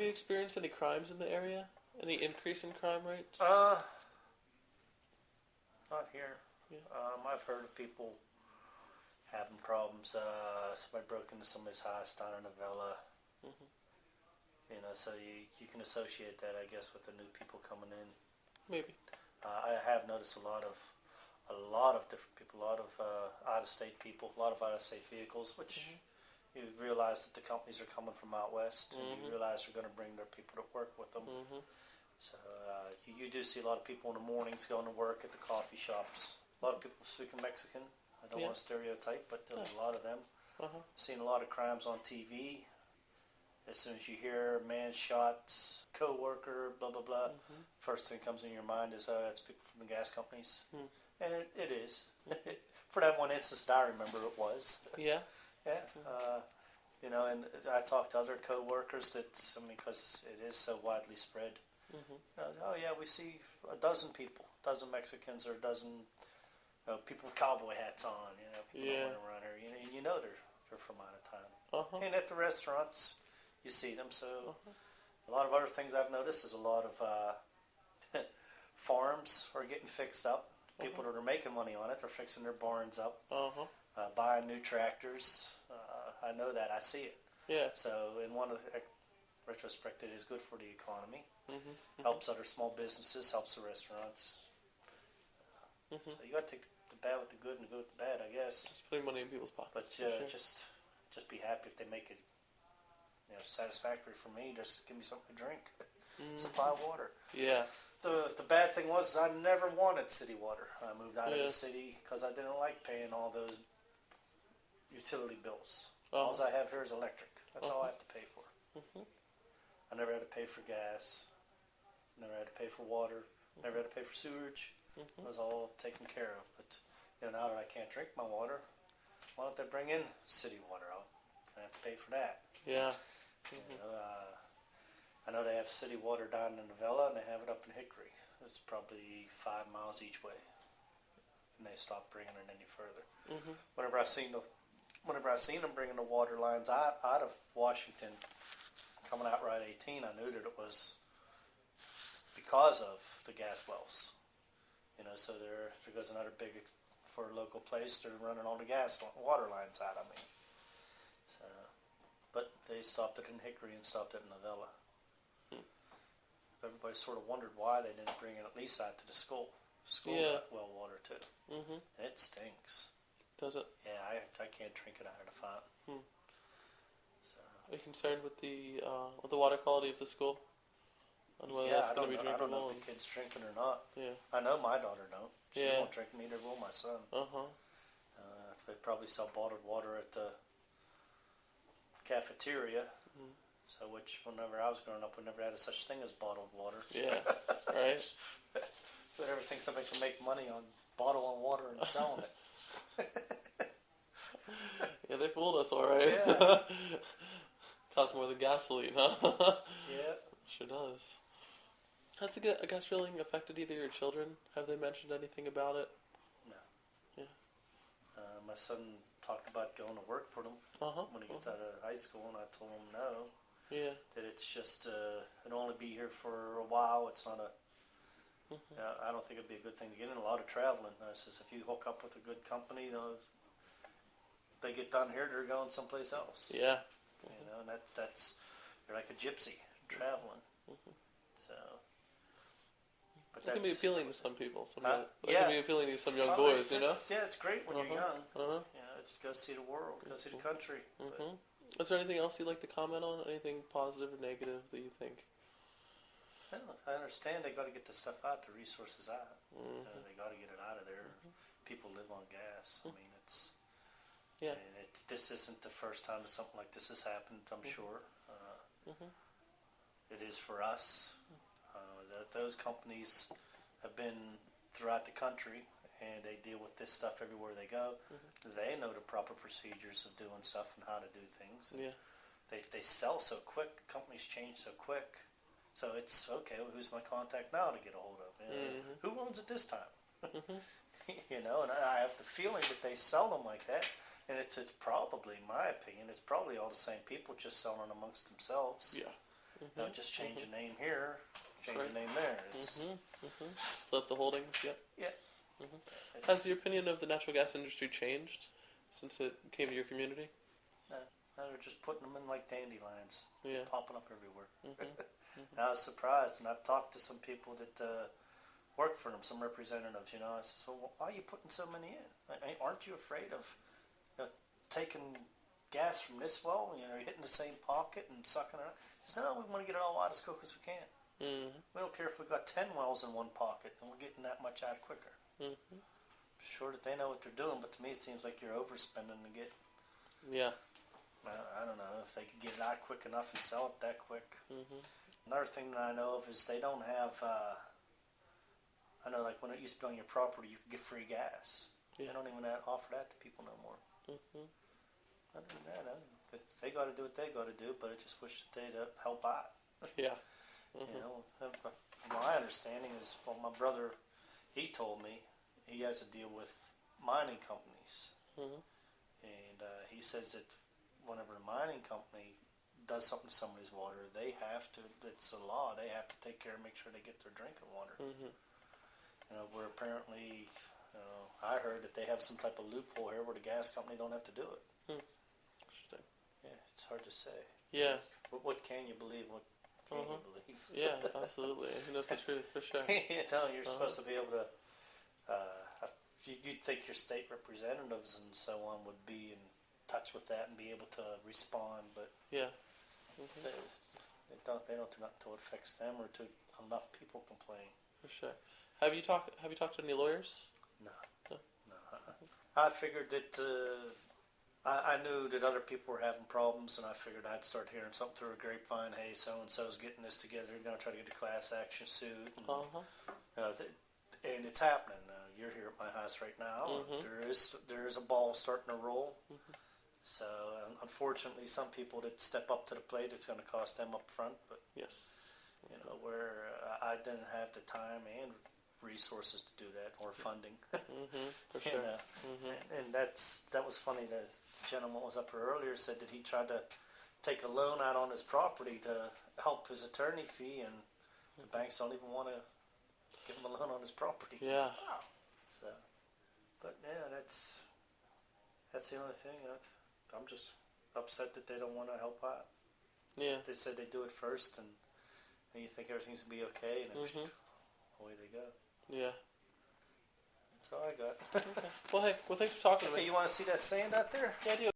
you experienced any crimes in the area? Any increase in crime rates? Not here. Yeah. I've heard of people having problems. Somebody broke into somebody's house down in Avella. Mm-hmm. You know, so you can associate that, I guess, with the new people coming in. Maybe. I have noticed a lot of different people, a lot of out-of-state people, a lot of out-of-state vehicles, which you realize that the companies are coming from out west, and you realize they're going to bring their people to work with them. Mm-hmm. So you do see a lot of people in the mornings going to work at the coffee shops. A lot of people speaking Mexican. I don't want to stereotype, but there's a lot of them. Seen a lot of crimes on TV. As soon as you hear man shot, co-worker, blah, blah, blah, first thing comes in your mind is, that's people from the gas companies. And it is. For that one instance that I remember, it was. Yeah. Yeah. You know, and I talked to other co-workers because it is so widely spread. Oh, yeah, we see a dozen Mexicans or a dozen people with cowboy hats on, people that want to run her, and you know they're from out of town. And at the restaurants, you see them. So a lot of other things I've noticed is a lot of farms are getting fixed up. People that are making money on it, they're fixing their barns up, buying new tractors. I know that. I see it. Yeah. So in one retrospect, it is good for the economy. Helps other small businesses, helps the restaurants. So you got to take the bad with the good and the good with the bad, I guess. Just putting money in people's pockets. But just be happy if they make it satisfactory for me. Just give me something to drink. Supply of water. Yeah. The bad thing was I never wanted city water. I moved out of the city because I didn't like paying all those utility bills. All I have here is electric. That's all I have to pay for. I never had to pay for gas. Never had to pay for water. Never had to pay for sewage. It was all taken care of. But now that I can't drink my water, why don't they bring in city water? I'll have to pay for that. Yeah. I know they have city water down in Avella, and they have it up in Hickory. It's probably 5 miles each way, and they stopped bringing it any further. Whenever I seen them bringing the water lines out of Washington, coming out Route 18, I knew that it was because of the gas wells. So there goes another big, for a local place, they're running all the water lines out. So, but they stopped it in Hickory and stopped it in Avella. Everybody sort of wondered why they didn't bring it at least out to the school. School got well water too. And it stinks. Does it? Yeah, I can't drink it out of the fountain. So. Are you concerned with the water quality of the school? And whether that's going to be drinkable? I don't know if the kid's drinking or not. Yeah. I know my daughter don't. She won't drink, neither will my son. They probably sell bottled water at the cafeteria. So, which whenever I was growing up, we never had such thing as bottled water. Yeah, right. But ever think somebody can make money on bottling water and selling it? Yeah, they fooled us, all right. Yeah. Costs more than gasoline, huh? Yeah. Sure does. Has the gas drilling affected either your children? Have they mentioned anything about it? No. Yeah. My son talked about going to work for them when he gets out of high school, and I told him no. Yeah. That it's just, it'll only be here for a while. It's not I don't think it'd be a good thing to get in. A lot of traveling. I says, if you hook up with a good company, if they get done here, they're going someplace else. Yeah. And that's you're like a gypsy traveling. So. But that can be appealing to some people. That can be appealing to some young boys, Yeah, it's great when you're young. It's go see the world, go see the country. Is there anything else you'd like to comment on? Anything positive or negative that you think? I understand they got to get the stuff out, the resources out. They got to get it out of there. People live on gas. I mean, it's. Yeah. And this isn't the first time that something like this has happened. I'm sure. It is for us. Those companies have been throughout the country, and they deal with this stuff everywhere they go. They know the proper procedures of doing stuff and how to do things. Yeah. They sell so quick. Companies change so quick. So it's, okay, well, who's my contact now to get a hold of? Who owns it this time? And I have the feeling that they sell them like that. And it's probably, in my opinion, it's probably all the same people just selling amongst themselves. Yeah. Just change the name here, change the name there. It's Split up the holdings. Yep. Yeah. Has your opinion of the natural gas industry changed since it came to your community? No, they're just putting them in like dandelions, popping up everywhere. And I was surprised, and I've talked to some people that work for them, some representatives. I says, "Well, why are you putting so many in? Aren't you afraid of taking gas from this well, hitting the same pocket and sucking it out?" He says, "No, we want to get it all out as quick as we can. We don't care if we've got 10 wells in one pocket, and we're getting that much out quicker." Sure that they know what they're doing, but to me it seems like you're overspending to get. Yeah. I don't know if they could get it out quick enough and sell it that quick. Another thing that I know of is they don't have. I know, like when it used to be on your property, you could get free gas. They don't even offer that to people no more. Other than that, they got to do what they got to do, but I just wish that they'd help out. Yeah. From my understanding is, well, my brother, he told me he has a deal with mining companies, and he says that whenever a mining company does something to somebody's water, they have to. It's a law. They have to take care and make sure they get their drinking water. Where apparently, I heard that they have some type of loophole here where the gas company don't have to do it. Interesting. Yeah, it's hard to say. Yeah. What can you believe? What can't you believe? Yeah, absolutely. Who knows the truth for sure? You're supposed to be able to. You'd think your state representatives and so on would be in touch with that and be able to respond, but they don't. They don't do nothing until it affects them or to enough people complain. For sure. Have you talked to any lawyers? No. I figured that I knew that other people were having problems, and I figured I'd start hearing something through a grapevine. Hey, so and so's getting this together. They're going to try to get a class action suit. And, and it's happening. You're here at my house right now. There is a ball starting to roll. So unfortunately, some people that step up to the plate, it's going to cost them up front. But where I didn't have the time and resources to do that, or funding. For sure. And that was funny. The gentleman was up here earlier said that he tried to take a loan out on his property to help his attorney fee, and the banks don't even want to give him a loan on his property. Yeah. So, but yeah, that's the only thing. I'm just upset that they don't want to help out. Yeah. They said they do it first, and you think everything's going to be okay, and away they go. Yeah. That's all I got. Okay. Well, thanks for talking to me. You want to see that sand out there? Yeah, I do.